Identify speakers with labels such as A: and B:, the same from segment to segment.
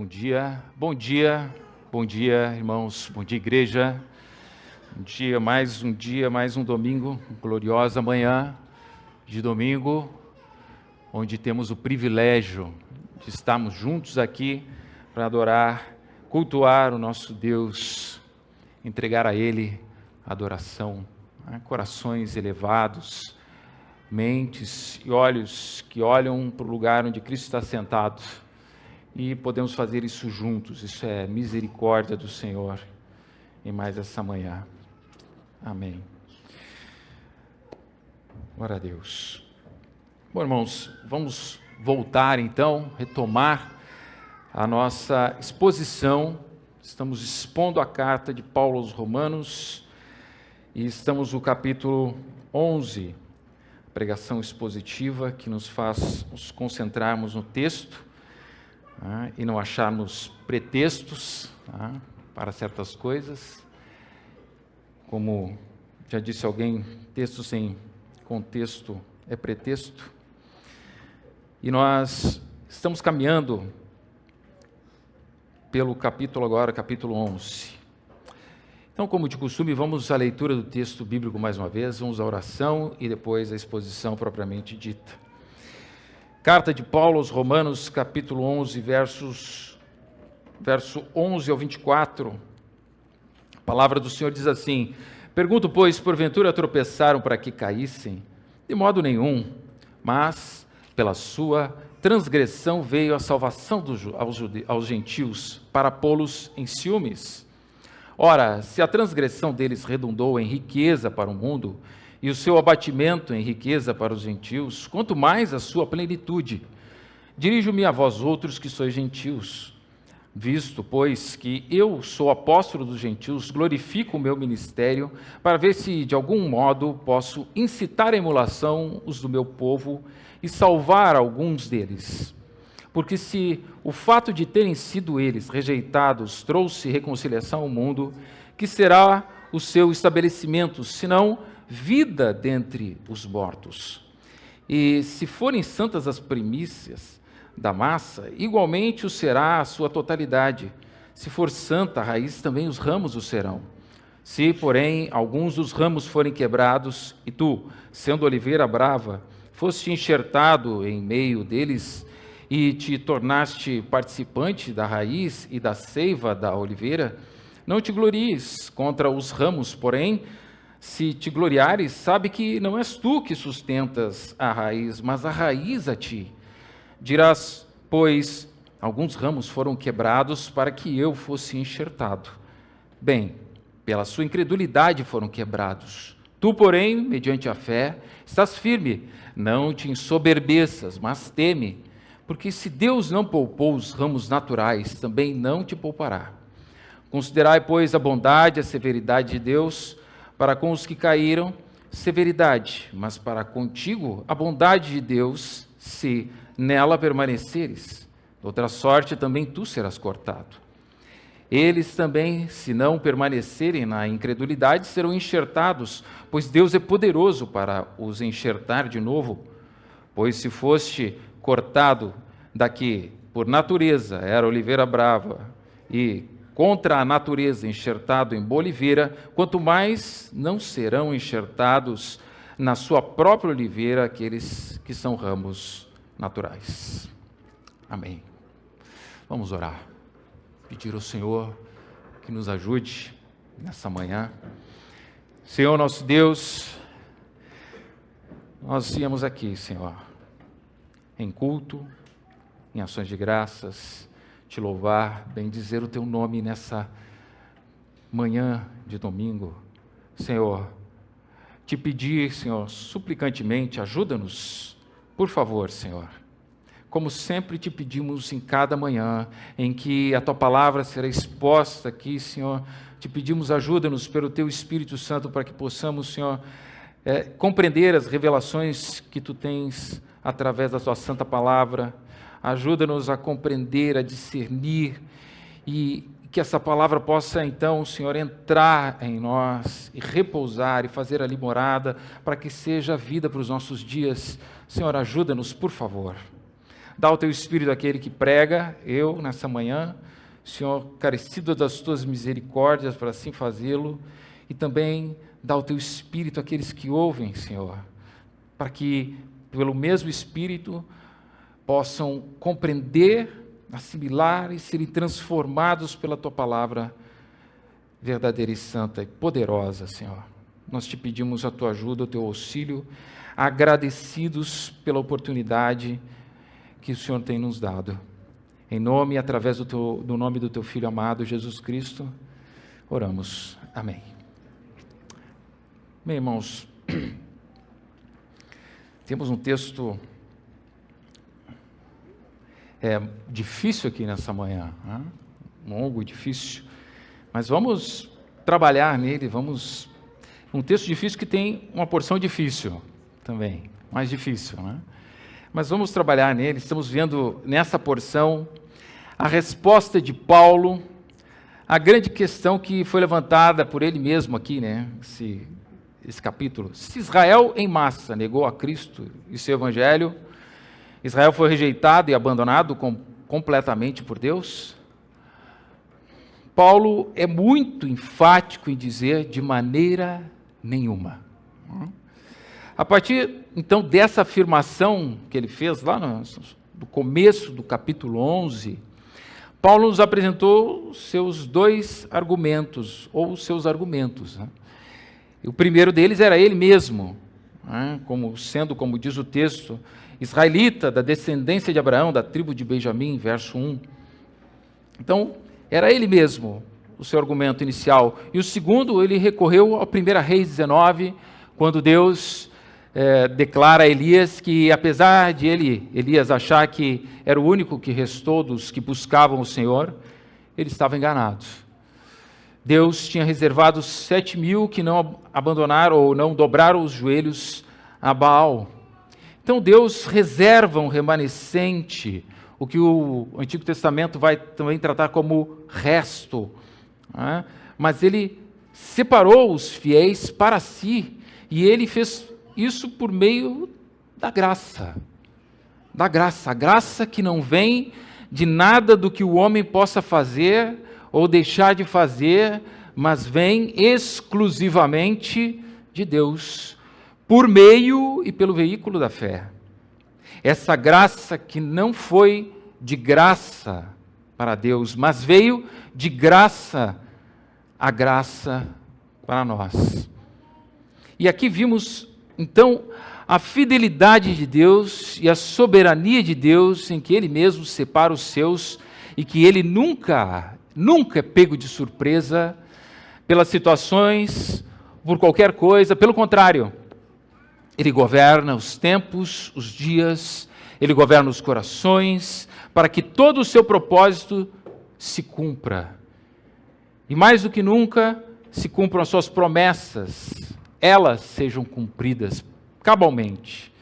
A: bom dia, bom dia, irmãos, bom dia, igreja. Mais um domingo, gloriosa manhã de domingo, onde temos o privilégio de estarmos juntos aqui para adorar, cultuar o nosso Deus, entregar a Ele adoração, corações elevados, mentes e olhos que olham para o lugar onde Cristo está sentado. E podemos fazer isso juntos. Isso é misericórdia do Senhor em mais essa manhã. Amém. Glória a Deus. Bom, irmãos, vamos voltar então, retomar a nossa exposição. Estamos expondo a carta de Paulo aos Romanos e estamos no capítulo 11, pregação expositiva que nos faz nos concentrarmos no texto e não acharmos pretextos para certas coisas. Como já disse alguém, texto sem contexto é pretexto. E nós estamos caminhando pelo capítulo 11. Então, como de costume, vamos à leitura do texto bíblico mais uma vez, vamos à oração e depois à exposição propriamente dita. Carta de Paulo aos Romanos, capítulo 11, verso 11 ao 24. A palavra do Senhor diz assim: Pergunto, pois, porventura tropeçaram para que caíssem? De modo nenhum, mas pela sua transgressão veio a salvação aos gentios, para pô-los em ciúmes. Ora, se a transgressão deles redundou em riqueza para o mundo, e o seu abatimento em riqueza para os gentios, quanto mais a sua plenitude. Dirijo-me a vós outros que sois gentios. Visto, pois, que eu sou apóstolo dos gentios, glorifico o meu ministério, para ver se de algum modo posso incitar a emulação os do meu povo e salvar alguns deles. Porque se o fato de terem sido eles rejeitados trouxe reconciliação ao mundo, que será o seu estabelecimento, senão vida dentre os mortos? E se forem santas as primícias da massa, igualmente o será a sua totalidade. Se for santa a raiz, também os ramos o serão. Se, porém, alguns dos ramos forem quebrados, e tu, sendo oliveira brava, foste enxertado em meio deles, e te tornaste participante da raiz e da seiva da oliveira, não te glories contra os ramos, porém, se te gloriares, sabe que não és tu que sustentas a raiz, mas a raiz a ti. Dirás, pois, alguns ramos foram quebrados para que eu fosse enxertado. Bem, pela sua incredulidade foram quebrados. Tu, porém, mediante a fé, estás firme. Não te ensoberbeças, mas teme, porque se Deus não poupou os ramos naturais, também não te poupará. Considerai, pois, a bondade e a severidade de Deus para com os que caíram, severidade, mas para contigo a bondade de Deus, se nela permaneceres. De outra sorte, também tu serás cortado. Eles também, se não permanecerem na incredulidade, serão enxertados, pois Deus é poderoso para os enxertar de novo. Pois se foste cortado daqui, por natureza, era oliveira brava, e contra a natureza enxertado em boa oliveira, quanto mais não serão enxertados na sua própria oliveira aqueles que são ramos naturais. Amém. Vamos orar. Pedir ao Senhor que nos ajude nessa manhã. Senhor nosso Deus, nós viemos aqui, Senhor, em culto, em ações de graças, te louvar, bendizer o teu nome nessa manhã de domingo. Senhor, te pedir, Senhor, suplicantemente, ajuda-nos, por favor, Senhor. Como sempre te pedimos em cada manhã em que a tua palavra será exposta aqui, Senhor, te pedimos, ajuda-nos pelo teu Espírito Santo para que possamos, Senhor, compreender as revelações que tu tens através da tua santa palavra. Ajuda-nos a compreender, a discernir, e que essa palavra possa então, Senhor, entrar em nós e repousar e fazer ali morada, para que seja vida para os nossos dias. Senhor, ajuda-nos, por favor. Dá o teu Espírito àquele que prega, eu, nessa manhã, Senhor, carecido das tuas misericórdias para assim fazê-lo, e também dá o teu Espírito àqueles que ouvem, Senhor, para que, pelo mesmo Espírito, possam compreender, assimilar e serem transformados pela tua palavra verdadeira e santa e poderosa, Senhor. Nós te pedimos a tua ajuda, o teu auxílio, agradecidos pela oportunidade que o Senhor tem nos dado. Em nome e através do nome do teu Filho amado, Jesus Cristo, oramos. Amém. Bem, irmãos, temos um texto difícil aqui nessa manhã, né? Longo e difícil, mas vamos trabalhar nele, um texto difícil que tem uma porção difícil também, mais difícil, né? Mas vamos trabalhar nele. Estamos vendo nessa porção a resposta de Paulo à grande questão que foi levantada por ele mesmo aqui, né? Esse capítulo. Se Israel em massa negou a Cristo e seu evangelho, Israel foi rejeitado e abandonado completamente por Deus. Paulo é muito enfático em dizer de maneira nenhuma. A partir, então, dessa afirmação que ele fez lá no começo do capítulo 11, Paulo nos apresentou seus dois argumentos, ou seus argumentos, né? O primeiro deles era ele mesmo, né? como diz o texto, israelita, da descendência de Abraão, da tribo de Benjamim, verso 1. Então, era ele mesmo o seu argumento inicial. E o segundo, ele recorreu ao 1 Reis 19, quando Deus declara a Elias que, apesar de Elias achar que era o único que restou dos que buscavam o Senhor, ele estava enganado. Deus tinha reservado 7.000 que não abandonaram ou não dobraram os joelhos a Baal. Então Deus reserva um remanescente, o que o Antigo Testamento vai também tratar como resto, né? Mas ele separou os fiéis para si, e ele fez isso por meio da graça. Da graça, a graça que não vem de nada do que o homem possa fazer ou deixar de fazer, mas vem exclusivamente de Deus, por meio e pelo veículo da fé. Essa graça que não foi de graça para Deus, mas veio de graça a graça para nós. E aqui vimos, então, a fidelidade de Deus e a soberania de Deus, em que Ele mesmo separa os seus e que Ele nunca é pego de surpresa pelas situações, por qualquer coisa. Pelo contrário, Ele governa os tempos, os dias, Ele governa os corações, para que todo o seu propósito se cumpra. E mais do que nunca, se cumpram as suas promessas, elas sejam cumpridas cabalmente.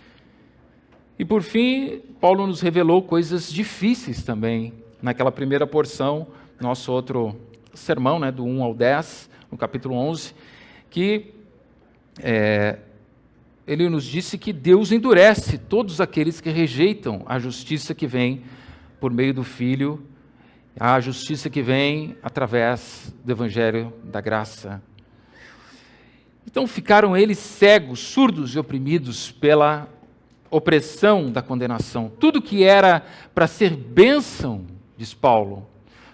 A: E por fim, Paulo nos revelou coisas difíceis também, naquela primeira porção, nosso outro sermão, né, do 1 ao 10, no capítulo 11, que ele nos disse que Deus endurece todos aqueles que rejeitam a justiça que vem por meio do Filho, a justiça que vem através do Evangelho da graça. Então ficaram eles cegos, surdos e oprimidos pela opressão da condenação. Tudo que era para ser bênção, diz Paulo,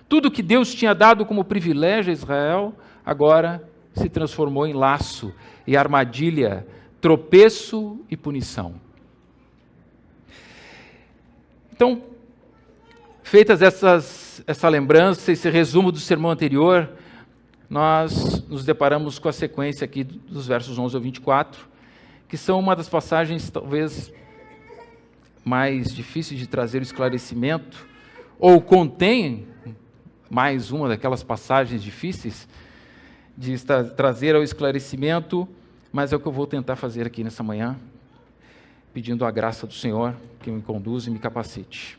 A: tudo que Deus tinha dado como privilégio a Israel, agora se transformou em laço e armadilha, tropeço e punição. Então, feitas essa lembrança, esse resumo do sermão anterior, nós nos deparamos com a sequência aqui dos versos 11 ao 24, que são uma das passagens talvez mais difíceis de trazer o esclarecimento, ou contém mais uma daquelas passagens difíceis de trazer ao esclarecimento, mas é o que eu vou tentar fazer aqui nessa manhã, pedindo a graça do Senhor que me conduza e me capacite.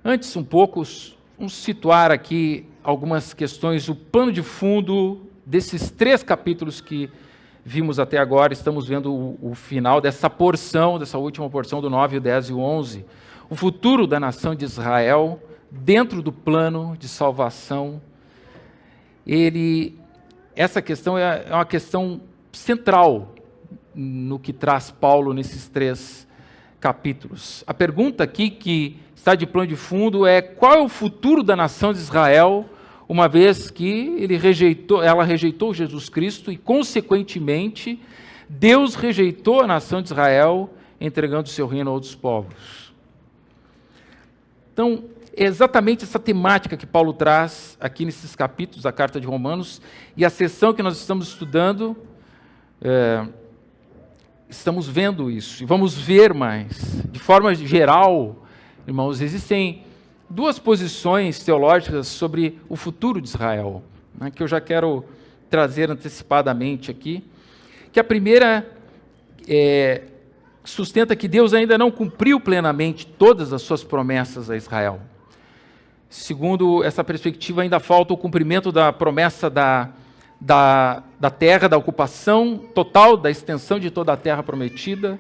A: Antes, vamos situar aqui algumas questões, o pano de fundo desses 3 capítulos que vimos até agora, estamos vendo o final dessa porção, dessa última porção do 9, o 10 e o 11. O futuro da nação de Israel, dentro do plano de salvação, essa questão é uma questão central no que traz Paulo nesses 3 capítulos. A pergunta aqui que está de plano de fundo é: qual é o futuro da nação de Israel, uma vez que ela rejeitou Jesus Cristo e, consequentemente, Deus rejeitou a nação de Israel, entregando o seu reino a outros povos. Então, é exatamente essa temática que Paulo traz aqui nesses capítulos da Carta de Romanos, e a sessão que nós estamos estudando, estamos vendo isso, e vamos ver mais. De forma geral, irmãos, existem 2 posições teológicas sobre o futuro de Israel, né, que eu já quero trazer antecipadamente aqui. Que a primeira sustenta que Deus ainda não cumpriu plenamente todas as suas promessas a Israel. Segundo essa perspectiva, ainda falta o cumprimento da promessa da terra, da ocupação total, da extensão de toda a terra prometida.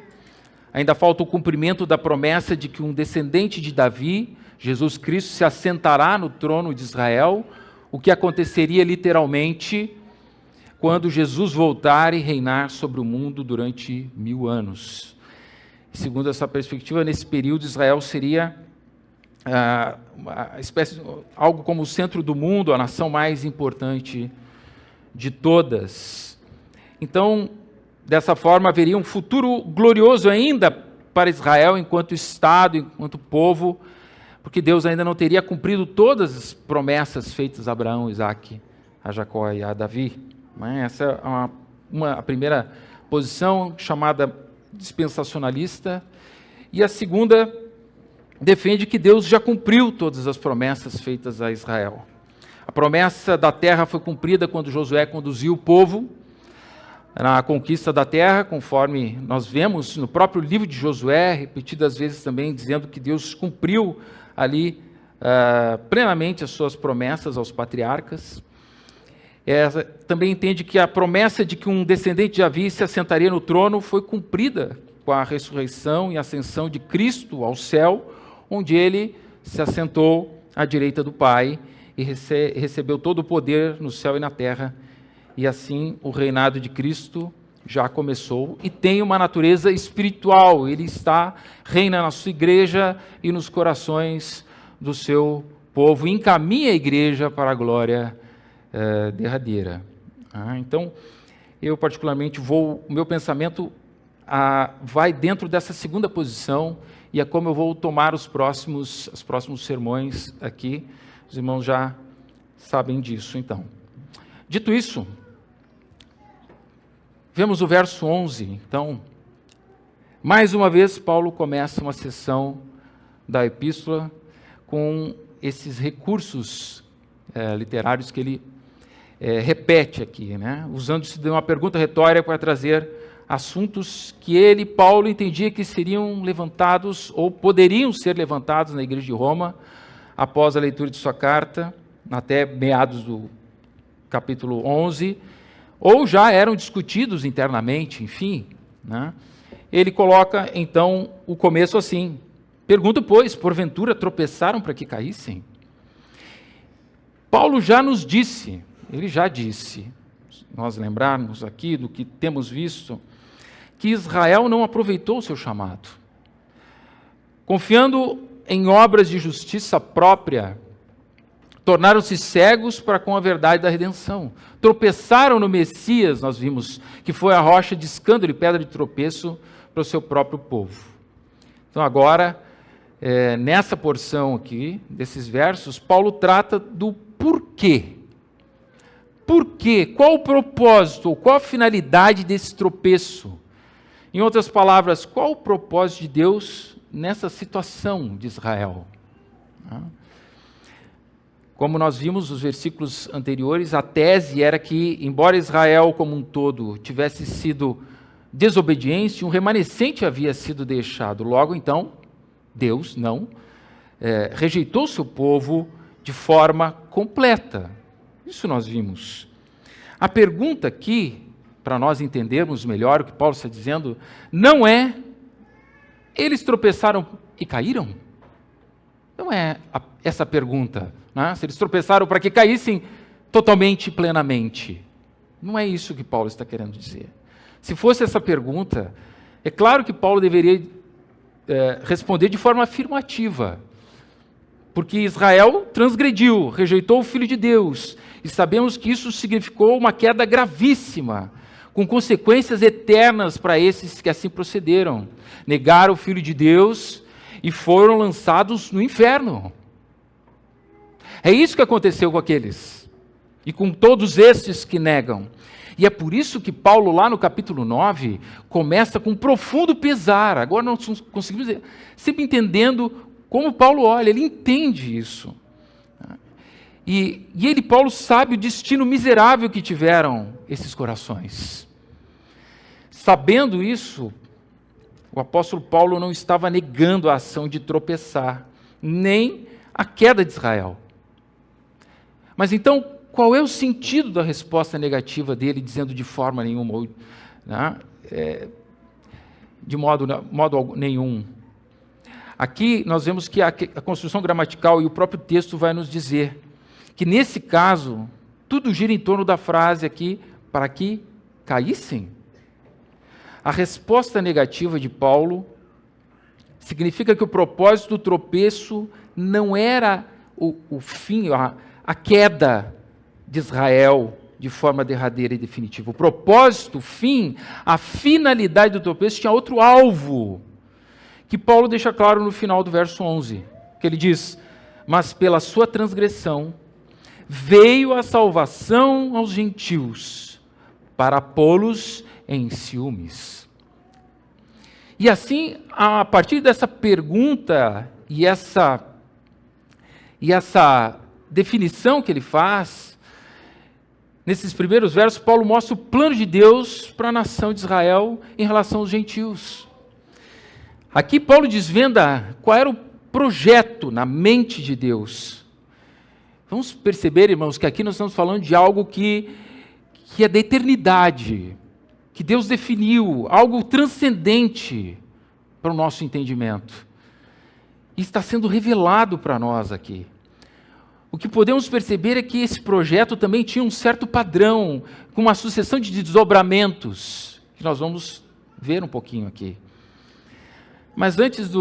A: Ainda falta o cumprimento da promessa de que um descendente de Davi, Jesus Cristo, se assentará no trono de Israel, o que aconteceria literalmente quando Jesus voltar e reinar sobre o mundo durante 1000 anos. Segundo essa perspectiva, nesse período, Israel seria algo como o centro do mundo, a nação mais importante de todas. Então, dessa forma, haveria um futuro glorioso ainda para Israel enquanto Estado, enquanto povo, porque Deus ainda não teria cumprido todas as promessas feitas a Abraão, Isaque, a Jacó e a Davi. Essa é a primeira posição, chamada dispensacionalista, e a segunda defende que Deus já cumpriu todas as promessas feitas a Israel. A promessa da terra foi cumprida quando Josué conduziu o povo na conquista da terra, conforme nós vemos no próprio livro de Josué, repetidas vezes também, dizendo que Deus cumpriu ali plenamente as suas promessas aos patriarcas. Também entende que a promessa de que um descendente de Davi se assentaria no trono foi cumprida com a ressurreição e ascensão de Cristo ao céu, onde ele se assentou à direita do Pai e recebeu todo o poder no céu e na terra. E assim o reinado de Cristo já começou e tem uma natureza espiritual. Ele reina na sua igreja e nos corações do seu povo, e encaminha a igreja para a glória derradeira. Então, eu particularmente o meu pensamento vai dentro dessa segunda posição, e é como eu vou tomar os próximos sermões aqui. Os irmãos já sabem disso, então. Dito isso, vemos o verso 11. Então, mais uma vez, Paulo começa uma sessão da epístola com esses recursos literários que ele repete aqui, né? Usando-se de uma pergunta retórica para trazer assuntos que Paulo, entendia que seriam levantados ou poderiam ser levantados na igreja de Roma após a leitura de sua carta, até meados do capítulo 11, ou já eram discutidos internamente, enfim, né? Ele coloca, então, o começo assim: pergunto, pois, porventura tropeçaram para que caíssem? Paulo já nos disse, ele já disse, nós lembrarmos aqui do que temos visto, que Israel não aproveitou o seu chamado. Confiando em obras de justiça própria, tornaram-se cegos para com a verdade da redenção. Tropeçaram no Messias, nós vimos, que foi a rocha de escândalo e pedra de tropeço para o seu próprio povo. Então agora, nessa porção aqui, desses versos, Paulo trata do porquê. Por quê? Qual o propósito, qual a finalidade desse tropeço? Em outras palavras, qual o propósito de Deus nessa situação de Israel? Como nós vimos nos versículos anteriores, a tese era que, embora Israel como um todo tivesse sido desobediente, um remanescente havia sido deixado. Logo, então, Deus não rejeitou seu povo de forma completa. Isso nós vimos. A pergunta aqui, para nós entendermos melhor o que Paulo está dizendo, não é eles tropeçaram e caíram? Não é essa pergunta, né? Se eles tropeçaram para que caíssem totalmente e plenamente. Não é isso que Paulo está querendo dizer. Se fosse essa pergunta, é claro que Paulo deveria responder de forma afirmativa, porque Israel transgrediu, rejeitou o Filho de Deus, e sabemos que isso significou uma queda gravíssima, com consequências eternas para esses que assim procederam. Negaram o Filho de Deus e foram lançados no inferno. É isso que aconteceu com aqueles, e com todos esses que negam. E é por isso que Paulo, lá no capítulo 9, começa com um profundo pesar. Agora nós conseguimos dizer, sempre entendendo como Paulo olha, ele entende isso. E ele, Paulo, sabe o destino miserável que tiveram esses corações. Sabendo isso, o apóstolo Paulo não estava negando a ação de tropeçar, nem a queda de Israel. Mas então, qual é o sentido da resposta negativa dele, dizendo de forma nenhuma, né? De modo nenhum? Aqui nós vemos que a construção gramatical e o próprio texto vai nos dizer que nesse caso, tudo gira em torno da frase aqui, para que caíssem. A resposta negativa de Paulo significa que o propósito do tropeço não era o fim, a queda de Israel de forma derradeira e definitiva. O propósito, o fim, a finalidade do tropeço tinha outro alvo, que Paulo deixa claro no final do verso 11, que ele diz, mas pela sua transgressão veio a salvação aos gentios, para pô-los em ciúmes. E assim, a partir dessa pergunta e essa definição que ele faz, nesses primeiros versos, Paulo mostra o plano de Deus para a nação de Israel em relação aos gentios. Aqui Paulo desvenda qual era o projeto na mente de Deus. Vamos perceber, irmãos, que aqui nós estamos falando de algo que é da eternidade, que Deus definiu, algo transcendente para o nosso entendimento. E está sendo revelado para nós aqui. O que podemos perceber é que esse projeto também tinha um certo padrão, com uma sucessão de desdobramentos, que nós vamos ver um pouquinho aqui. Mas antes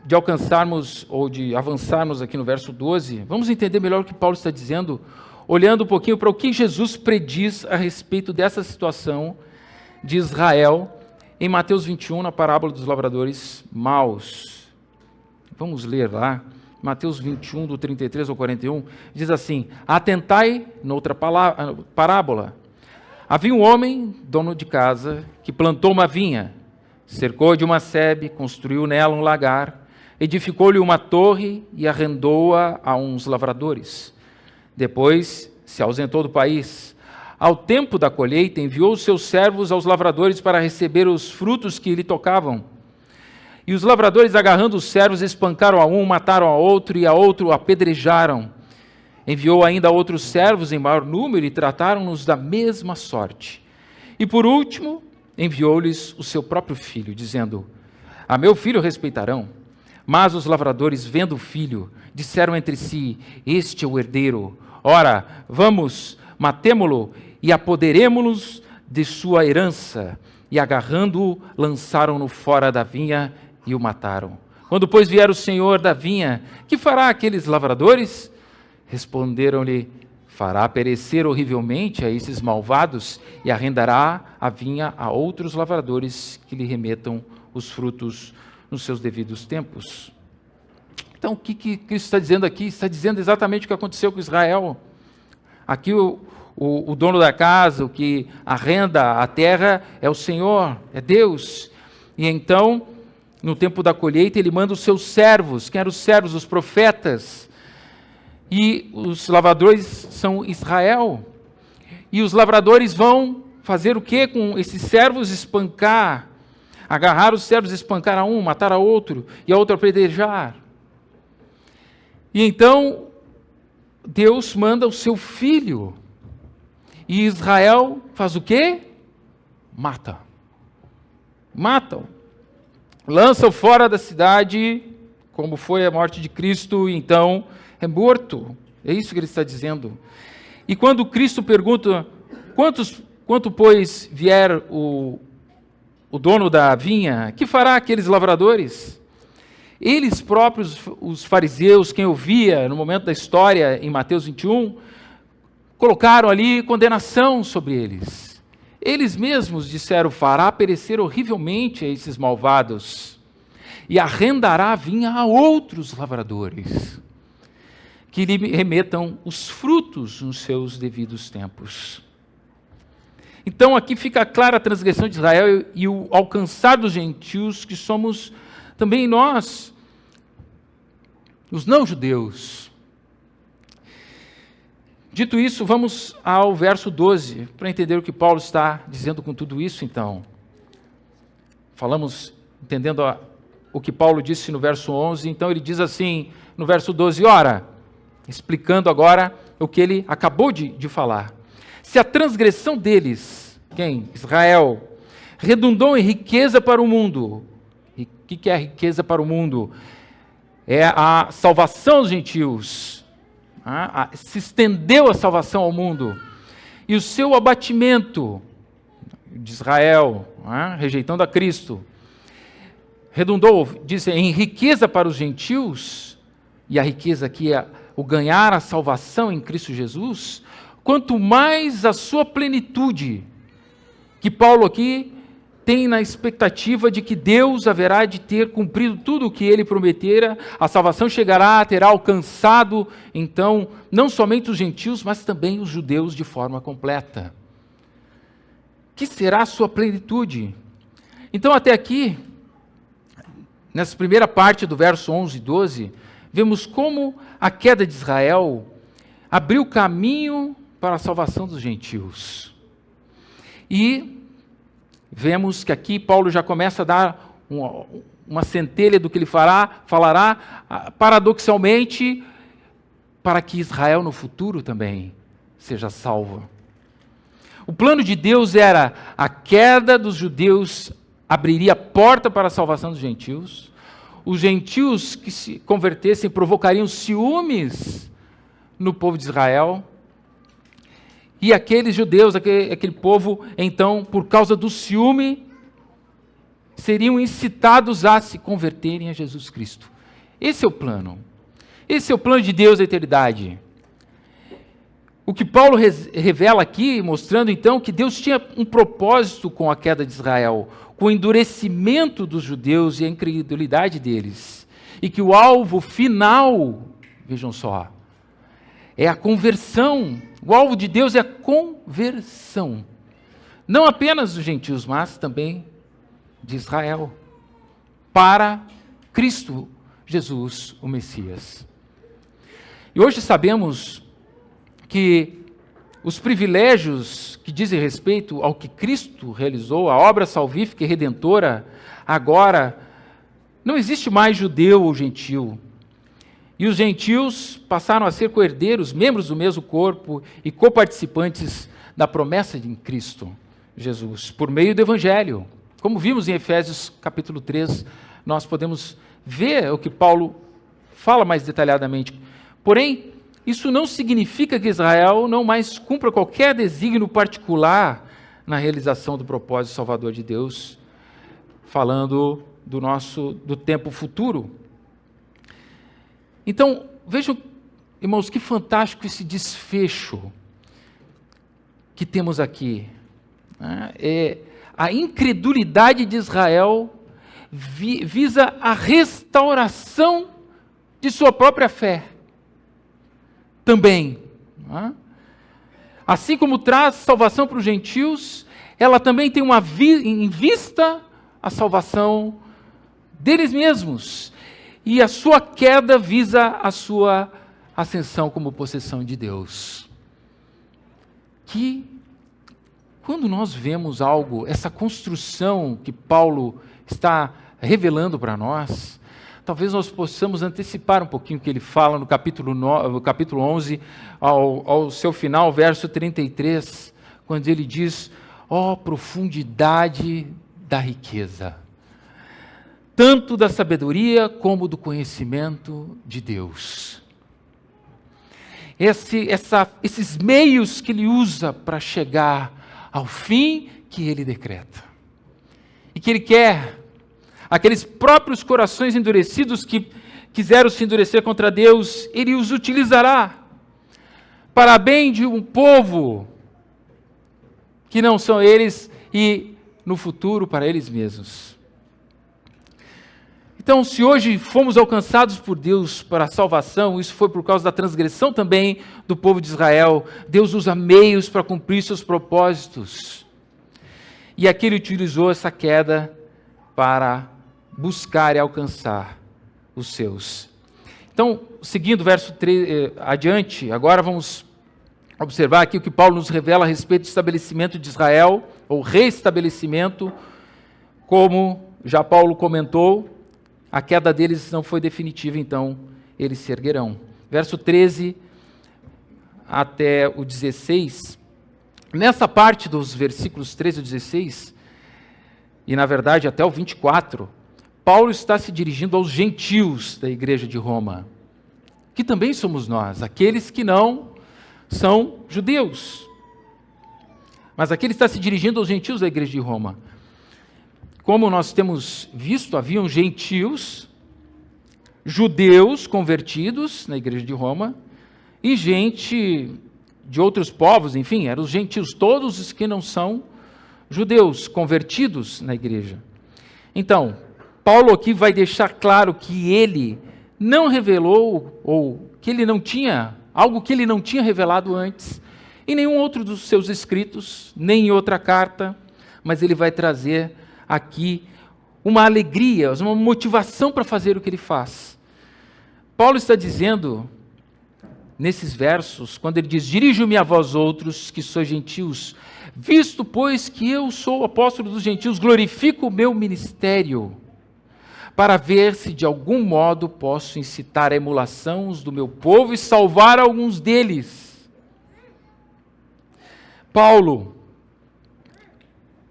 A: de alcançarmos ou de avançarmos aqui no verso 12, vamos entender melhor o que Paulo está dizendo, olhando um pouquinho para o que Jesus prediz a respeito dessa situação de Israel, em Mateus 21, na parábola dos lavradores maus. Vamos ler lá. Mateus 21, do 33 ao 41, diz assim, atentai, noutra parábola, havia um homem, dono de casa, que plantou uma vinha, cercou de uma sebe, construiu nela um lagar, edificou-lhe uma torre e arrendou-a a uns lavradores. Depois se ausentou do país. Ao tempo da colheita, enviou os seus servos aos lavradores para receber os frutos que lhe tocavam. E os lavradores, agarrando os servos, espancaram a um, mataram a outro, e a outro apedrejaram. Enviou ainda outros servos em maior número e trataram-nos da mesma sorte. E por último, enviou-lhes o seu próprio filho, dizendo, a meu filho respeitarão. Mas os lavradores, vendo o filho, disseram entre si, este é o herdeiro. Ora, vamos, matemo-lo e apoderemo-nos de sua herança. E agarrando-o, lançaram-no fora da vinha e o mataram. Quando, pois, vier o senhor da vinha, que fará aqueles lavradores? Responderam-lhe, fará perecer horrivelmente a esses malvados e arrendará a vinha a outros lavradores que lhe remetam os frutos nos seus devidos tempos. Então, o que Cristo está dizendo aqui? Está dizendo exatamente o que aconteceu com Israel. Aqui o dono da casa, o que arrenda a terra é o Senhor, é Deus. E então, no tempo da colheita, ele manda os seus servos. Quem eram os servos? Os profetas. E os lavradores são Israel. E os lavradores vão fazer o que com esses servos? Espancar. Agarrar os servos, espancar a um, matar a outro, e a outro apedrejar. E então, Deus manda o seu filho. E Israel faz o quê? matam. Matam. Lançam fora da cidade, como foi a morte de Cristo, e então é morto. É isso que ele está dizendo. E quando Cristo pergunta, quanto pois vier o dono da vinha, que fará aqueles lavradores? Eles próprios, os fariseus, quem ouvia no momento da história em Mateus 21, colocaram ali condenação sobre eles. Eles mesmos disseram, fará perecer horrivelmente a esses malvados e arrendará a vinha a outros lavradores, que lhe remetam os frutos nos seus devidos tempos. Então aqui fica clara a transgressão de Israel e o alcançar dos gentios, que somos também nós, os não-judeus. Dito isso, vamos ao verso 12, para entender o que Paulo está dizendo com tudo isso, então. Falamos, entendendo o que Paulo disse no verso 11, então ele diz assim, no verso 12, ora, explicando agora o que ele acabou de falar. Se a transgressão deles, quem? Israel, redundou em riqueza para o mundo. E o que é a riqueza para o mundo? É a salvação dos gentios. Se estendeu a salvação ao mundo. E o seu abatimento de Israel, rejeitando a Cristo, redundou, diz, em riqueza para os gentios, e a riqueza aqui é o ganhar a salvação em Cristo Jesus, quanto mais a sua plenitude, que Paulo aqui tem na expectativa de que Deus haverá de ter cumprido tudo o que ele prometera, a salvação chegará, terá alcançado, então, não somente os gentios, mas também os judeus de forma completa. Que será a sua plenitude? Então, até aqui, nessa primeira parte do verso 11 e 12, vemos como a queda de Israel abriu caminho para a salvação dos gentios. E vemos que aqui Paulo já começa a dar uma centelha do que ele falará, paradoxalmente, para que Israel no futuro também seja salvo. O plano de Deus era a queda dos judeus abriria a porta para a salvação dos gentios. Os gentios que se convertessem provocariam ciúmes no povo de Israel. E aqueles judeus, aquele povo, então, por causa do ciúme, seriam incitados a se converterem a Jesus Cristo. Esse é o plano. Esse é o plano de Deus da eternidade. O que Paulo revela aqui, mostrando então que Deus tinha um propósito com a queda de Israel, com o endurecimento dos judeus e a incredulidade deles. E que o alvo final, vejam só, é a conversão. O alvo de Deus é a conversão. Não apenas dos gentios, mas também de Israel. Para Cristo Jesus, o Messias. E hoje sabemos que os privilégios que dizem respeito ao que Cristo realizou, a obra salvífica e redentora, agora não existe mais judeu ou gentil. E os gentios passaram a ser co-herdeiros, membros do mesmo corpo e coparticipantes da promessa de Cristo Jesus, por meio do Evangelho. Como vimos em Efésios capítulo 3, nós podemos ver o que Paulo fala mais detalhadamente. Porém, isso não significa que Israel não mais cumpra qualquer desígnio particular na realização do propósito salvador de Deus, falando do tempo futuro. Então, vejam, irmãos, que fantástico esse desfecho que temos aqui. A incredulidade de Israel visa a restauração de sua própria fé. Também. Assim como traz salvação para os gentios, ela também tem em vista a salvação deles mesmos. E a sua queda visa a sua ascensão como possessão de Deus. Que, quando nós vemos algo, essa construção que Paulo está revelando para nós, talvez nós possamos antecipar um pouquinho o que ele fala no capítulo 11, ao seu final, verso 33, quando ele diz, Ó profundidade da riqueza, tanto da sabedoria como do conhecimento de Deus. Esses meios que Ele usa para chegar ao fim que Ele decreta. E que Ele quer, aqueles próprios corações endurecidos que quiseram se endurecer contra Deus, Ele os utilizará para bem de um povo que não são eles e no futuro para eles mesmos. Então, se hoje fomos alcançados por Deus para a salvação, isso foi por causa da transgressão também do povo de Israel. Deus usa meios para cumprir seus propósitos. E aqui Ele utilizou essa queda para buscar e alcançar os seus. Então, seguindo o verso 3 adiante, agora vamos observar aqui o que Paulo nos revela a respeito do estabelecimento de Israel, ou reestabelecimento, como já Paulo comentou, a queda deles não foi definitiva, então eles se erguerão. Verso 13 até o 16, nessa parte dos versículos 13 e 16, e na verdade até o 24, Paulo está se dirigindo aos gentios da igreja de Roma, que também somos nós, aqueles que não são judeus. Mas aqui ele está se dirigindo aos gentios da igreja de Roma. Como nós temos visto, haviam gentios, judeus convertidos na igreja de Roma, e gente de outros povos, enfim, eram os gentios, todos os que não são judeus, convertidos na igreja. Então, Paulo aqui vai deixar claro que ele não revelou, ou que ele não tinha, algo que ele não tinha revelado antes, em nenhum outro dos seus escritos, nem em outra carta, mas ele vai trazer aqui uma alegria, uma motivação para fazer o que ele faz. Paulo está dizendo, nesses versos, quando ele diz, dirijo-me a vós outros, que sois gentios, visto, pois, que eu sou o apóstolo dos gentios, glorifico o meu ministério, para ver se de algum modo posso incitar a emulação os do meu povo e salvar alguns deles. Paulo,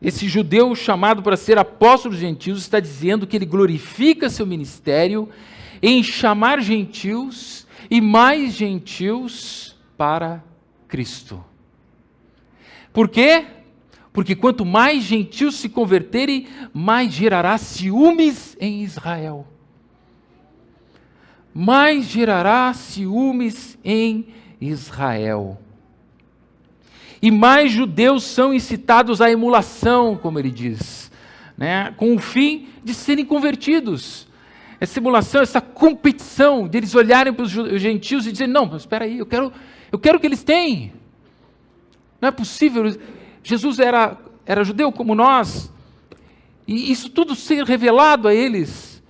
A: esse judeu chamado para ser apóstolo dos gentios, está dizendo que ele glorifica seu ministério em chamar gentios e mais gentios para Cristo. Por quê? Porque quanto mais gentios se converterem, mais gerará ciúmes em Israel. Mais gerará ciúmes em Israel. E mais judeus são incitados à emulação, como ele diz, né? Com o fim de serem convertidos. Essa emulação, essa competição, deles olharem para os gentios e dizerem, não, mas espera aí, eu quero o que eles têm. Não é possível, Jesus era judeu como nós, e isso tudo ser revelado a eles.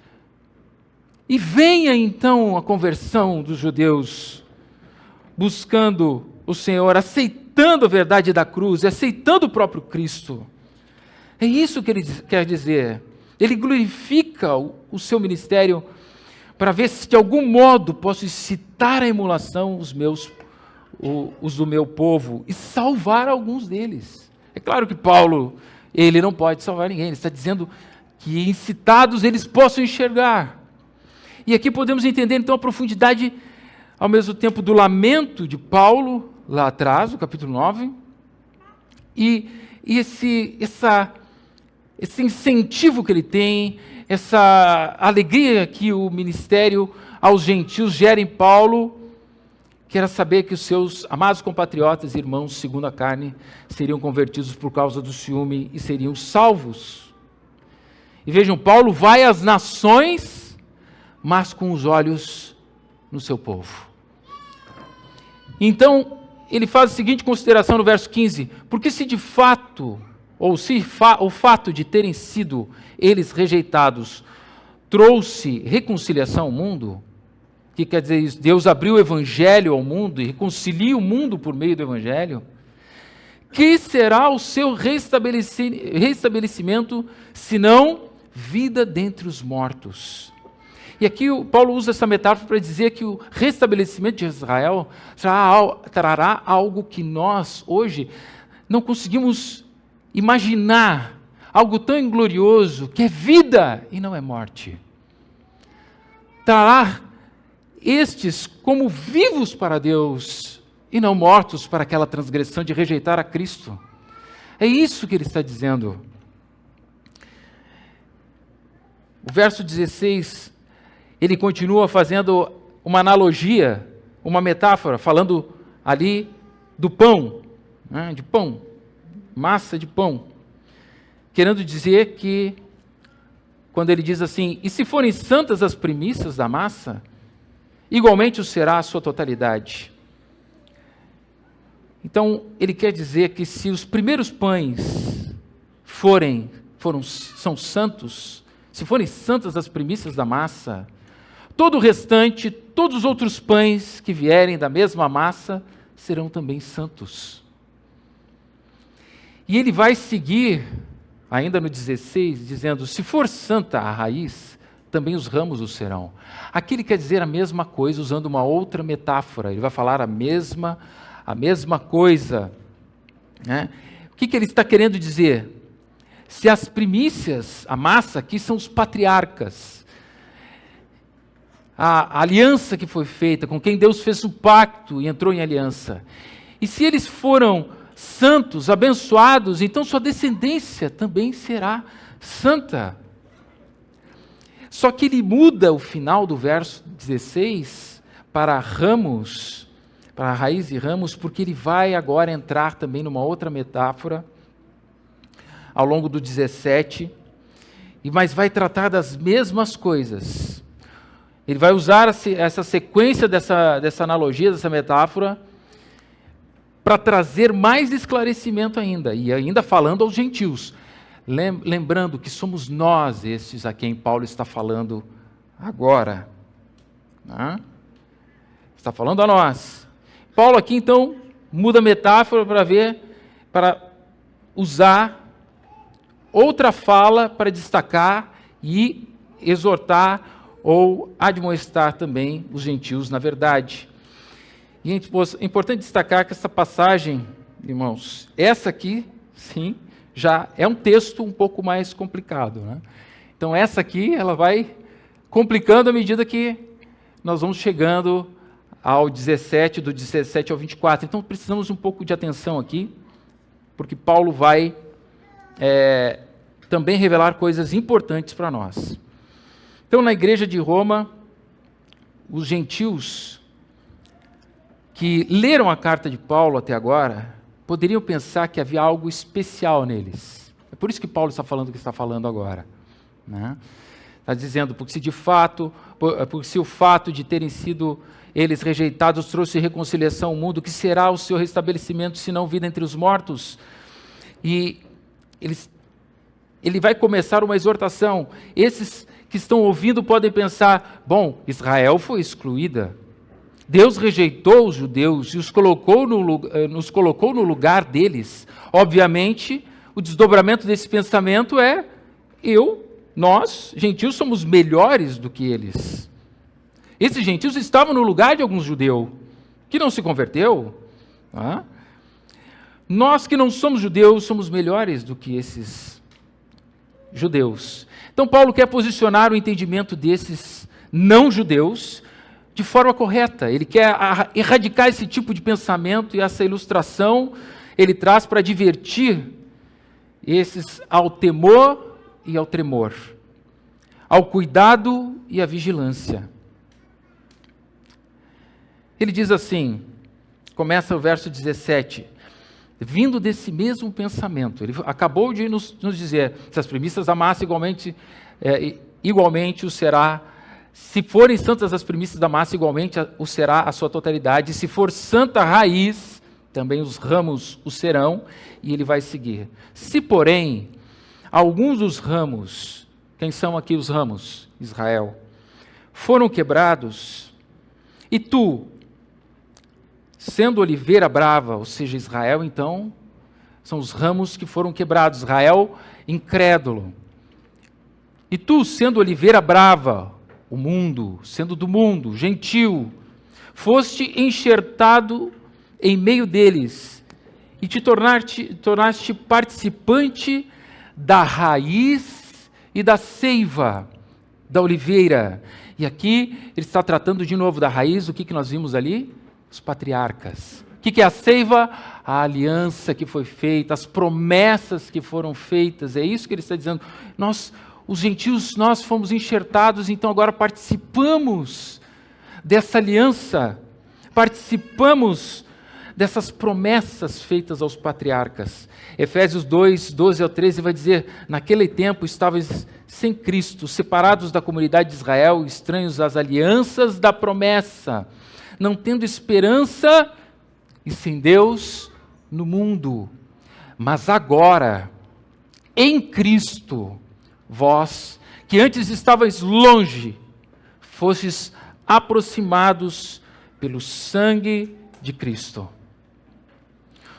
A: E venha então a conversão dos judeus, buscando o Senhor, aceitando a verdade da cruz, aceitando o próprio Cristo. É isso que ele quer dizer. Ele glorifica o seu ministério para ver se de algum modo posso incitar a emulação os do meu povo e salvar alguns deles. É claro que Paulo, ele não pode salvar ninguém, ele está dizendo que incitados eles possam enxergar. E aqui podemos entender então a profundidade, ao mesmo tempo, do lamento de Paulo, lá atrás, no capítulo 9, e esse incentivo que ele tem, essa alegria que o ministério aos gentios gera em Paulo, que era saber que os seus amados compatriotas e irmãos, segundo a carne, seriam convertidos por causa do ciúme e seriam salvos. E vejam, Paulo vai às nações, mas com os olhos no seu povo. Então, ele faz a seguinte consideração no verso 15, porque se de fato, ou se o fato de terem sido eles rejeitados trouxe reconciliação ao mundo, o que quer dizer isso? Deus abriu o evangelho ao mundo e reconcilia o mundo por meio do evangelho. Que será o seu restabelecimento, senão vida dentre os mortos? E aqui Paulo usa essa metáfora para dizer que o restabelecimento de Israel trará algo que nós, hoje, não conseguimos imaginar algo tão glorioso que é vida e não é morte. Trará estes como vivos para Deus e não mortos para aquela transgressão de rejeitar a Cristo. É isso que ele está dizendo. O verso 16, ele continua fazendo uma analogia, uma metáfora, falando ali do pão, né, de pão, massa de pão, querendo dizer que, quando ele diz assim, e se forem santas as primícias da massa, igualmente o será a sua totalidade. Então, ele quer dizer que se os primeiros pães são santos, se forem santas as primícias da massa, todo o restante, todos os outros pães que vierem da mesma massa, serão também santos. E ele vai seguir, ainda no 16, dizendo, se for santa a raiz, também os ramos o serão. Aqui ele quer dizer a mesma coisa, usando uma outra metáfora. Ele vai falar a mesma coisa. Né? O que ele está querendo dizer? Se as primícias, a massa aqui são os patriarcas, a aliança que foi feita, com quem Deus fez o pacto e entrou em aliança. E se eles foram santos, abençoados, então sua descendência também será santa. Só que ele muda o final do verso 16 para ramos, para raiz e ramos, porque ele vai agora entrar também numa outra metáfora, ao longo do 17, mas vai tratar das mesmas coisas. Ele vai usar essa sequência dessa analogia, dessa metáfora, para trazer mais esclarecimento ainda, e ainda falando aos gentios. Lembrando que somos nós estes a quem Paulo está falando agora. Né? Está falando a nós. Paulo aqui então muda a metáfora para usar outra fala para destacar e exortar ou admoestar também os gentios na verdade. E é importante destacar que essa passagem, irmãos, essa aqui, sim, já é um texto um pouco mais complicado. Né? Então essa aqui, ela vai complicando à medida que nós vamos chegando ao 17, do 17 ao 24. Então precisamos um pouco de atenção aqui, porque Paulo vai também revelar coisas importantes para nós. Então na igreja de Roma, os gentios que leram a carta de Paulo até agora, poderiam pensar que havia algo especial neles. É por isso que Paulo está falando o que está falando agora. Né? Está dizendo, porque se o fato de terem sido eles rejeitados trouxe reconciliação ao mundo, que será o seu restabelecimento, se não vida entre os mortos? E ele vai começar uma exortação. Esses que estão ouvindo podem pensar, bom, Israel foi excluída, Deus rejeitou os judeus e nos colocou no lugar deles. Obviamente, o desdobramento desse pensamento é nós, gentios, somos melhores do que eles. Esses gentios estavam no lugar de alguns judeus que não se converteu. Tá? Nós que não somos judeus somos melhores do que esses judeus. Então Paulo quer posicionar o entendimento desses não judeus de forma correta. Ele quer erradicar esse tipo de pensamento e essa ilustração ele traz para divertir esses ao temor e ao tremor, ao cuidado e à vigilância. Ele diz assim, começa o verso 17, vindo desse mesmo pensamento, ele acabou de nos dizer, se as primícias da massa igualmente o será. Se forem santas as primícias da massa, igualmente o será a sua totalidade. Se for santa a raiz, também os ramos o serão. E ele vai seguir. Se, porém, alguns dos ramos, quem são aqui os ramos? Israel. Foram quebrados, e tu, sendo oliveira brava, ou seja, Israel, então, são os ramos que foram quebrados. Israel, incrédulo. E tu, sendo oliveira brava, o mundo, sendo do mundo, gentil, foste enxertado em meio deles, e te tornaste participante da raiz e da seiva da oliveira. E aqui ele está tratando de novo da raiz. O que nós vimos ali? Os patriarcas. O que é a seiva? A aliança que foi feita, as promessas que foram feitas. É isso que ele está dizendo. Nós, os gentios, nós fomos enxertados, então agora participamos dessa aliança, participamos dessas promessas feitas aos patriarcas. Efésios 2, 12 ao 13 vai dizer: naquele tempo estavais sem Cristo, separados da comunidade de Israel, estranhos às alianças da promessa, não tendo esperança e sem Deus no mundo. Mas agora, em Cristo, vós, que antes estavais longe, fostes aproximados pelo sangue de Cristo.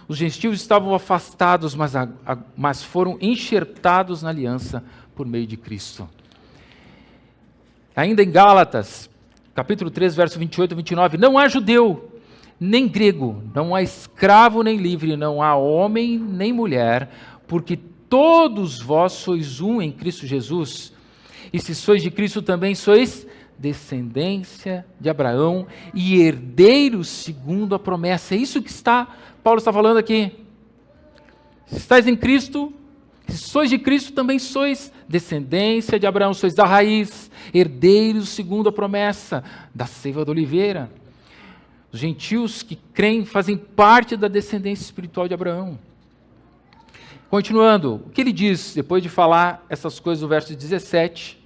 A: Os gentios estavam afastados, mas foram enxertados na aliança por meio de Cristo. Ainda em Gálatas, capítulo 3, verso 28 e 29, não há judeu, nem grego, não há escravo nem livre, não há homem nem mulher, porque todos vós sois um em Cristo Jesus. E se sois de Cristo também sois descendência de Abraão e herdeiros segundo a promessa. É isso que Paulo está falando aqui. Se estáis em Cristo, se sois de Cristo, também sois descendência de Abraão, sois da raiz, herdeiros segundo a promessa da seiva da oliveira. Os gentios que creem fazem parte da descendência espiritual de Abraão. Continuando, o que ele diz depois de falar essas coisas no verso 17?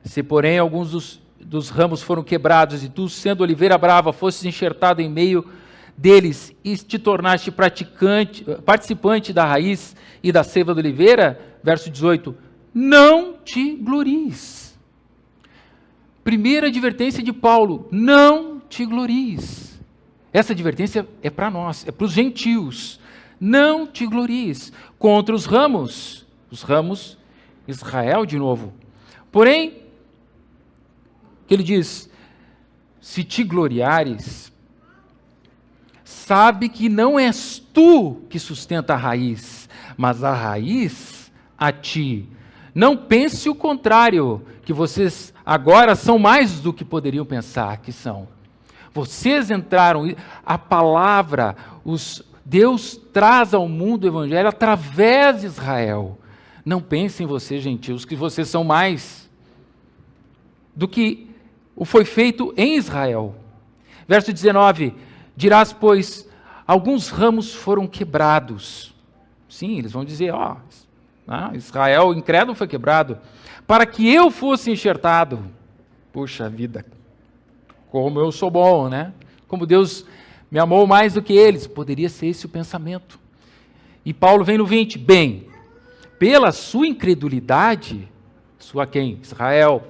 A: Se, porém, alguns dos ramos foram quebrados, e tu, sendo oliveira brava, fostes enxertado em meio deles, e te tornaste participante da raiz e da seiva da oliveira, verso 18, não te glories. Primeira advertência de Paulo, não te glories. Essa advertência é para nós, é para os gentios. Não te glories contra os ramos, Israel de novo. Porém, que ele diz, se te gloriares, sabe que não és tu que sustenta a raiz, mas a raiz a ti. Não pense o contrário, que vocês agora são mais do que poderiam pensar que são. Vocês entraram, a palavra, Deus traz ao mundo o evangelho através de Israel. Não pensem vocês, gentios, que vocês são mais do que o foi feito em Israel. Verso 19, dirás, pois, alguns ramos foram quebrados. Sim, eles vão dizer, Israel incrédulo foi quebrado, para que eu fosse enxertado. Puxa vida, como eu sou bom, né? Como Deus me amou mais do que eles. Poderia ser esse o pensamento. E Paulo vem no 20, bem, pela sua incredulidade, sua quem? Israel,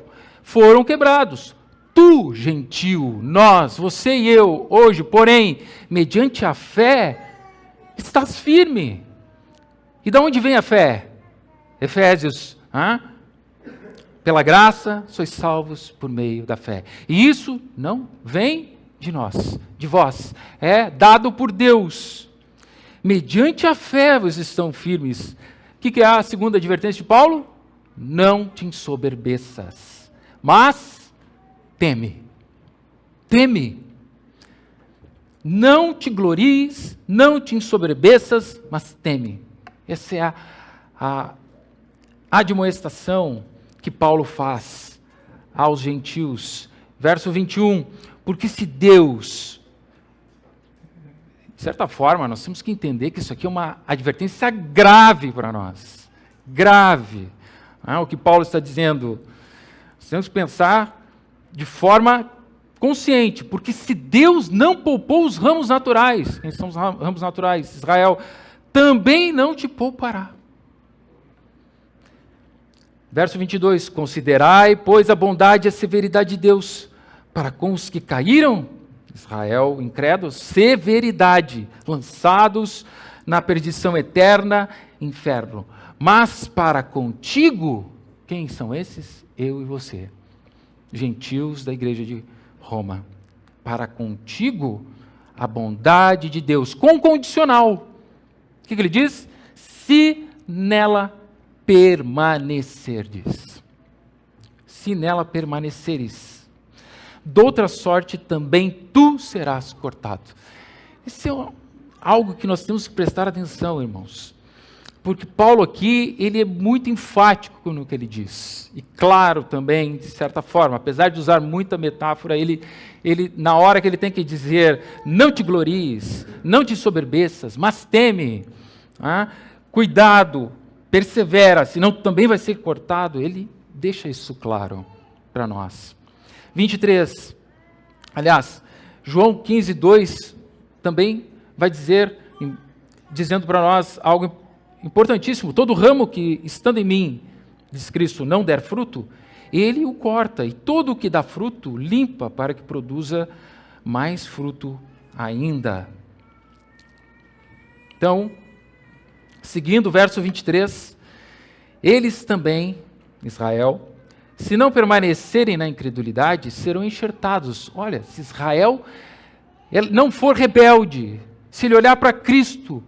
A: foram quebrados. Tu, gentil, nós, você e eu, hoje, porém, mediante a fé, estás firme. E de onde vem a fé? Efésios, pela graça sois salvos por meio da fé. E isso não vem de nós, de vós, é dado por Deus. Mediante a fé vocês estão firmes. O que é a segunda advertência de Paulo? Não te ensoberbeças, mas teme. Não te glories, não te ensoberbeças, mas teme. Essa é a admoestação que Paulo faz aos gentios. Verso 21, porque se Deus, de certa forma, nós temos que entender que isso aqui é uma advertência grave para nós. Grave. O que Paulo está dizendo. Nós temos que pensar de forma consciente, porque se Deus não poupou os ramos naturais, quem são os ramos naturais? Israel, também não te poupará. Verso 22, considerai, pois, a bondade e a severidade de Deus, para com os que caíram, Israel, incrédulos, severidade, lançados na perdição eterna, inferno. Mas para contigo, quem são esses? Eu e você, gentios da igreja de Roma. Para contigo, a bondade de Deus, com condicional. O que ele diz? Se nela permanecerdes. Se nela permaneceres. Doutra sorte também tu serás cortado. Isso é algo que nós temos que prestar atenção, irmãos. Porque Paulo aqui, ele é muito enfático no que ele diz. E claro também, de certa forma, apesar de usar muita metáfora, ele na hora que ele tem que dizer, não te glories, não te soberbeças, mas teme, cuidado, persevera, senão também vai ser cortado. Ele deixa isso claro para nós. 23, aliás, João 15, 2, também vai dizendo para nós algo importantíssimo. Todo ramo que, estando em mim, diz Cristo, não der fruto, ele o corta, e todo o que dá fruto, limpa para que produza mais fruto ainda. Então, seguindo o verso 23, eles também, Israel, se não permanecerem na incredulidade, serão enxertados. Olha, se Israel não for rebelde, se ele olhar para Cristo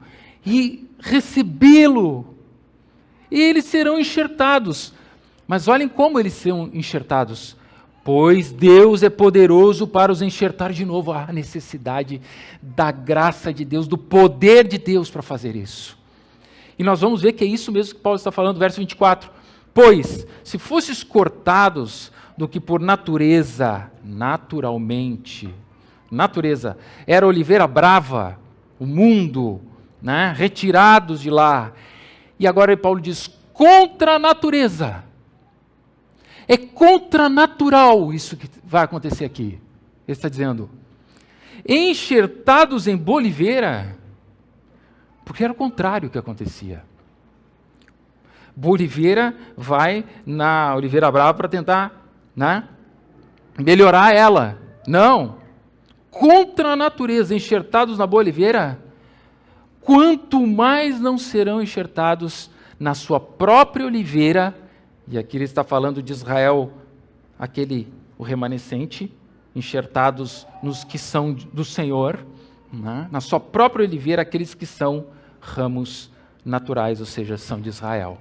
A: e recebê-lo, eles serão enxertados. Mas olhem como eles serão enxertados. Pois Deus é poderoso para os enxertar de novo. A necessidade da graça de Deus, do poder de Deus para fazer isso. E nós vamos ver que é isso mesmo que Paulo está falando, verso 24. Pois, se fosses cortados do que por natureza, era oliveira brava, o mundo, retirados de lá. E agora Paulo diz, contra a natureza. É contranatural isso que vai acontecer aqui. Ele está dizendo, enxertados em boa oliveira, porque era o contrário que acontecia. Boa oliveira vai na oliveira brava para tentar melhorar ela. Não. Contra a natureza, enxertados na boa oliveira, quanto mais não serão enxertados na sua própria oliveira. E aqui ele está falando de Israel, o remanescente, enxertados nos que são do Senhor, na sua própria oliveira, aqueles que são ramos naturais, ou seja, são de Israel.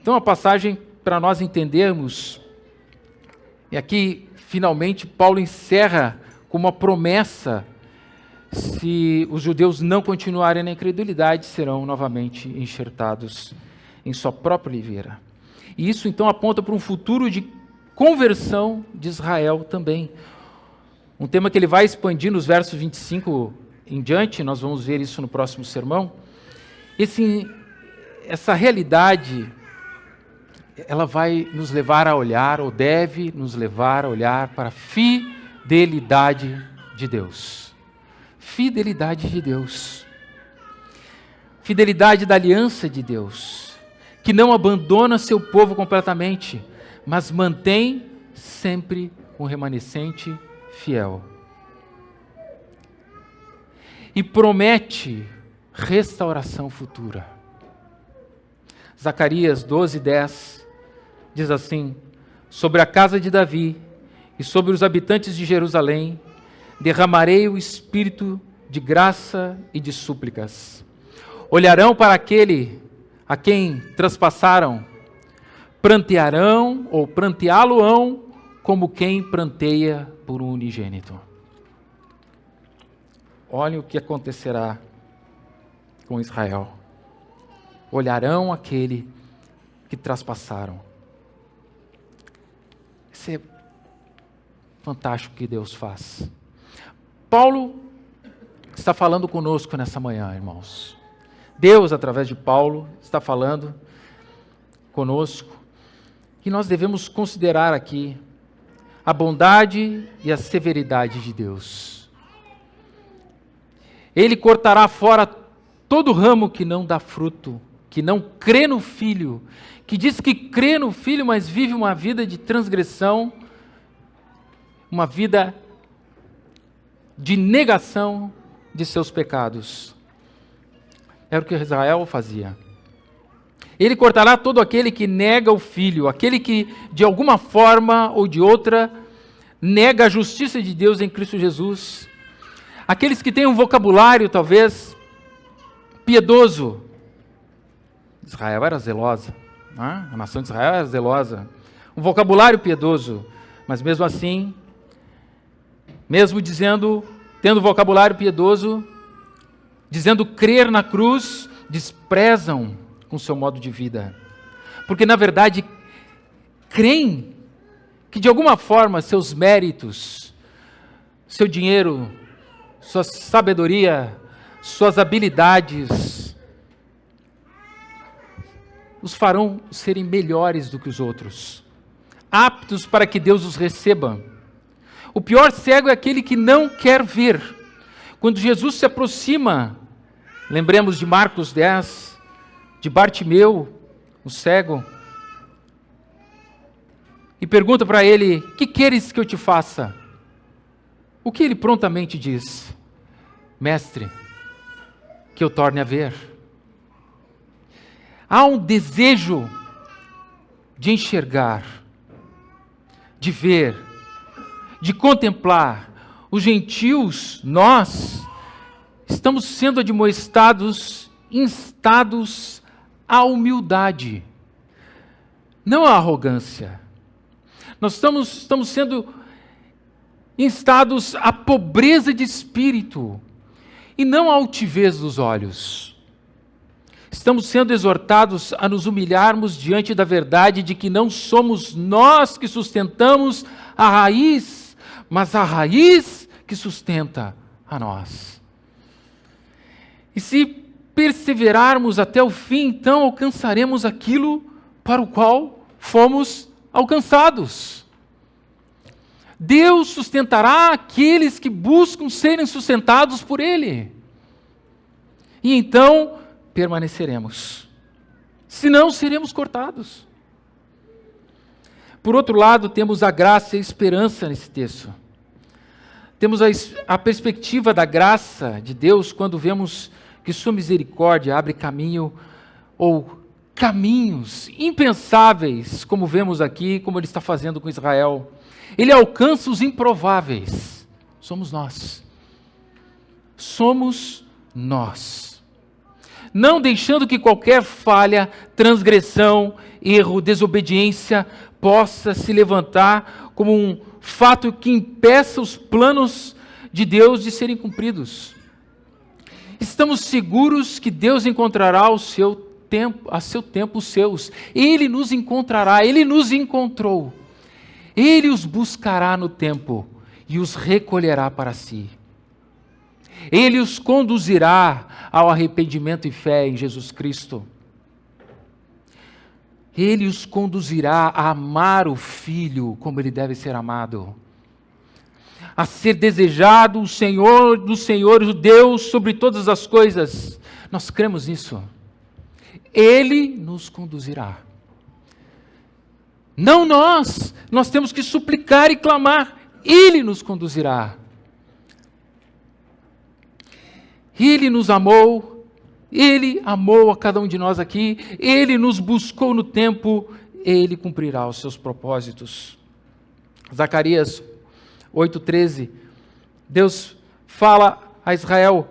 A: Então a passagem para nós entendermos, e aqui finalmente Paulo encerra com uma promessa: se os judeus não continuarem na incredulidade, serão novamente enxertados em sua própria oliveira. E isso então aponta para um futuro de conversão de Israel também. Um tema que ele vai expandir nos versos 25 em diante, nós vamos ver isso no próximo sermão. Essa realidade, ela vai nos levar a olhar, ou deve nos levar a olhar para a fidelidade de Deus. Fidelidade de Deus. Fidelidade da aliança de Deus, que não abandona seu povo completamente, mas mantém sempre um remanescente fiel. E promete restauração futura. Zacarias 12:10 diz assim: sobre a casa de Davi e sobre os habitantes de Jerusalém, derramarei o espírito de graça e de súplicas. Olharão para aquele a quem traspassaram, prantearão ou pranteá-lo-ão como quem pranteia por um unigênito. Olhem o que acontecerá com Israel. Olharão aquele que traspassaram. Isso é fantástico que Deus faz. Paulo está falando conosco nessa manhã, irmãos. Deus, através de Paulo, está falando conosco, e nós devemos considerar aqui a bondade e a severidade de Deus. Ele cortará fora todo ramo que não dá fruto, que não crê no Filho, que diz que crê no Filho, mas vive uma vida de transgressão, uma vida de negação de seus pecados. Era o que Israel fazia. Ele cortará todo aquele que nega o Filho, aquele que de alguma forma ou de outra nega a justiça de Deus em Cristo Jesus. Aqueles que têm um vocabulário, talvez, piedoso. Israel era zelosa, né? A nação de Israel era zelosa. Um vocabulário piedoso, mas mesmo assim, mesmo tendo vocabulário piedoso, dizendo crer na cruz, desprezam com seu modo de vida. Porque, na verdade, creem que, de alguma forma, seus méritos, seu dinheiro, sua sabedoria, suas habilidades, os farão serem melhores do que os outros, aptos para que Deus os receba. O pior cego é aquele que não quer ver. Quando Jesus se aproxima, lembremos de Marcos 10, de Bartimeu, o cego, e pergunta para ele: que queres que eu te faça? O que ele prontamente diz? Mestre, que eu torne a ver. Há um desejo de enxergar, de ver, de contemplar. Os gentios, nós, estamos sendo admoestados, instados à humildade, não à arrogância. Nós estamos sendo instados à pobreza de espírito e não à altivez dos olhos. Estamos sendo exortados a nos humilharmos diante da verdade de que não somos nós que sustentamos a raiz, mas a raiz que sustenta a nós. E se perseverarmos até o fim, então alcançaremos aquilo para o qual fomos alcançados. Deus sustentará aqueles que buscam serem sustentados por Ele. E então permaneceremos. Senão seremos cortados. Por outro lado, temos a graça e a esperança nesse texto. Temos a perspectiva da graça de Deus quando vemos que sua misericórdia abre caminho ou caminhos impensáveis, como vemos aqui, como ele está fazendo com Israel. Ele alcança os improváveis. Somos nós. Somos nós. Não deixando que qualquer falha, transgressão, erro, desobediência possa se levantar como um fato que impeça os planos de Deus de serem cumpridos. Estamos seguros que Deus encontrará a seu tempo os seus. Ele nos encontrará, Ele nos encontrou. Ele os buscará no tempo e os recolherá para si. Ele os conduzirá ao arrependimento e fé em Jesus Cristo. Ele os conduzirá a amar o Filho como ele deve ser amado. A ser desejado o Senhor dos Senhores, o Deus sobre todas as coisas. Nós cremos nisso. Ele nos conduzirá. Não nós temos que suplicar e clamar. Ele nos conduzirá. Ele nos amou, Ele amou a cada um de nós aqui, Ele nos buscou no tempo, Ele cumprirá os seus propósitos. Zacarias 8,13, Deus fala a Israel: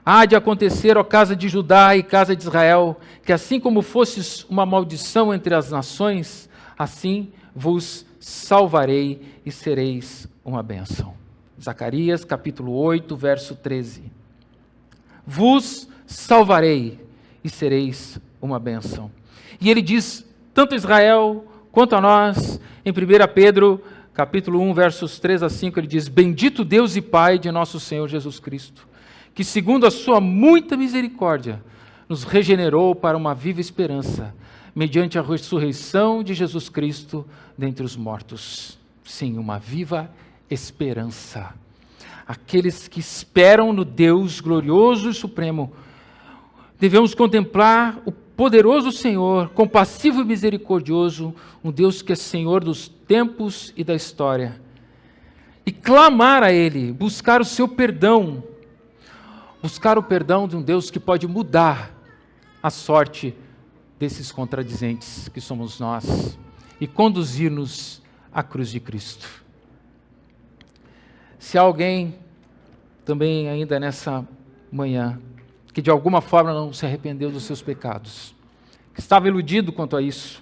A: há de acontecer, ó casa de Judá e casa de Israel, que assim como fostes uma maldição entre as nações, assim vos salvarei e sereis uma bênção. Zacarias capítulo 8, verso 13. Vos salvarei e sereis uma bênção. E ele diz, tanto a Israel quanto a nós, em 1 Pedro, capítulo 1, versos 3 a 5, ele diz: bendito Deus e Pai de nosso Senhor Jesus Cristo, que segundo a sua muita misericórdia, nos regenerou para uma viva esperança, mediante a ressurreição de Jesus Cristo dentre os mortos. Sim, uma viva esperança. Aqueles que esperam no Deus glorioso e supremo, devemos contemplar o poderoso Senhor, compassivo e misericordioso, um Deus que é Senhor dos tempos e da história, e clamar a Ele, buscar o seu perdão, buscar o perdão de um Deus que pode mudar a sorte desses contradizentes que somos nós, e conduzir-nos à cruz de Cristo. Se há alguém também ainda nessa manhã que de alguma forma não se arrependeu dos seus pecados, que estava iludido quanto a isso,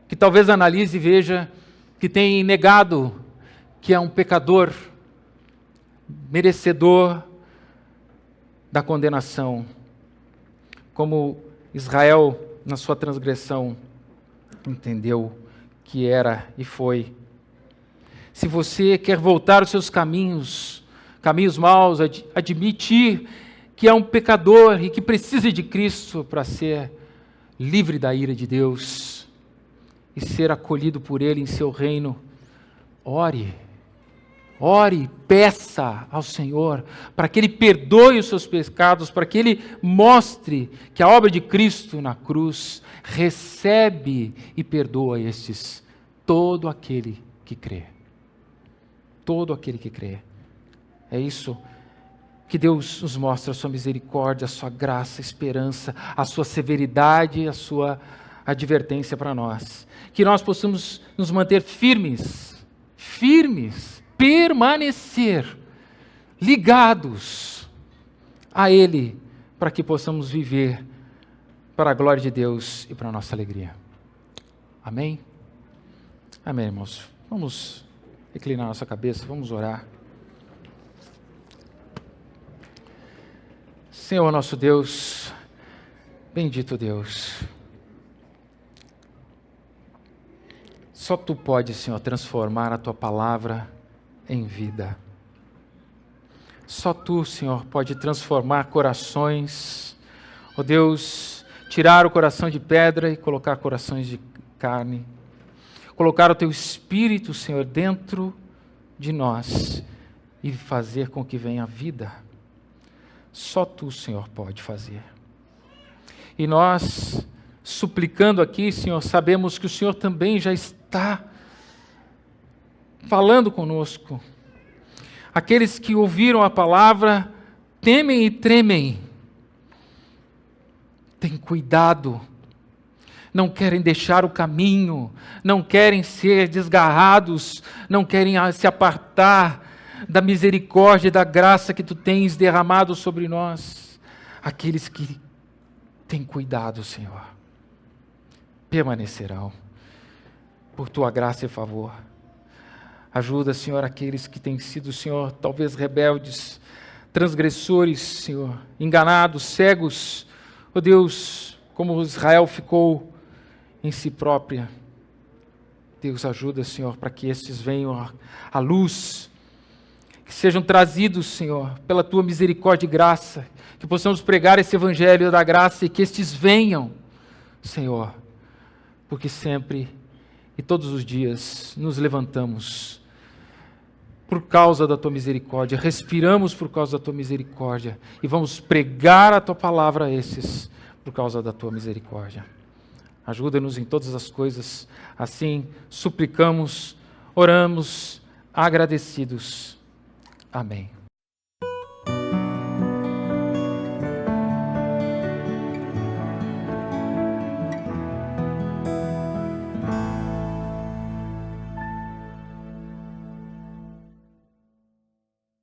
A: que talvez analise e veja que tem negado que é um pecador, merecedor da condenação, como Israel, na sua transgressão, entendeu que era e foi. Se você quer voltar aos seus caminhos maus, admitir que é um pecador e que precisa de Cristo para ser livre da ira de Deus e ser acolhido por Ele em seu reino, ore, peça ao Senhor para que Ele perdoe os seus pecados, para que Ele mostre que a obra de Cristo na cruz recebe e perdoa estes, todo aquele que crê. Todo aquele que crê. É isso que Deus nos mostra, a sua misericórdia, a sua graça, a esperança, a sua severidade, a sua advertência para nós. Que nós possamos nos manter firmes, permanecer ligados a Ele, para que possamos viver para a glória de Deus e para a nossa alegria. Amém? Amém, irmãos. Vamos reclinar nossa cabeça, vamos orar. Senhor nosso Deus, bendito Deus, só Tu podes, Senhor, transformar a Tua palavra em vida. Só Tu, Senhor, pode transformar corações, ó Deus, tirar o coração de pedra e colocar corações de carne, colocar o Teu Espírito, Senhor, dentro de nós e fazer com que venha a vida. Só Tu, Senhor, pode fazer. E nós, suplicando aqui, Senhor, sabemos que o Senhor também já está falando conosco. Aqueles que ouviram a palavra temem e tremem. Tem cuidado. Não querem deixar o caminho, não querem ser desgarrados, não querem se apartar da misericórdia e da graça que Tu tens derramado sobre nós. Aqueles que têm cuidado, Senhor, permanecerão por Tua graça e favor. Ajuda, Senhor, aqueles que têm sido, Senhor, talvez rebeldes, transgressores, Senhor, enganados, cegos. Ó Deus, como Israel ficou em si própria. Deus, ajuda, Senhor, para que estes venham à luz, que sejam trazidos, Senhor, pela Tua misericórdia e graça, que possamos pregar esse evangelho da graça e que estes venham, Senhor, porque sempre e todos os dias nos levantamos por causa da Tua misericórdia, respiramos por causa da Tua misericórdia e vamos pregar a Tua palavra a esses por causa da Tua misericórdia. Ajuda-nos em todas as coisas, assim suplicamos, oramos, agradecidos. Amém.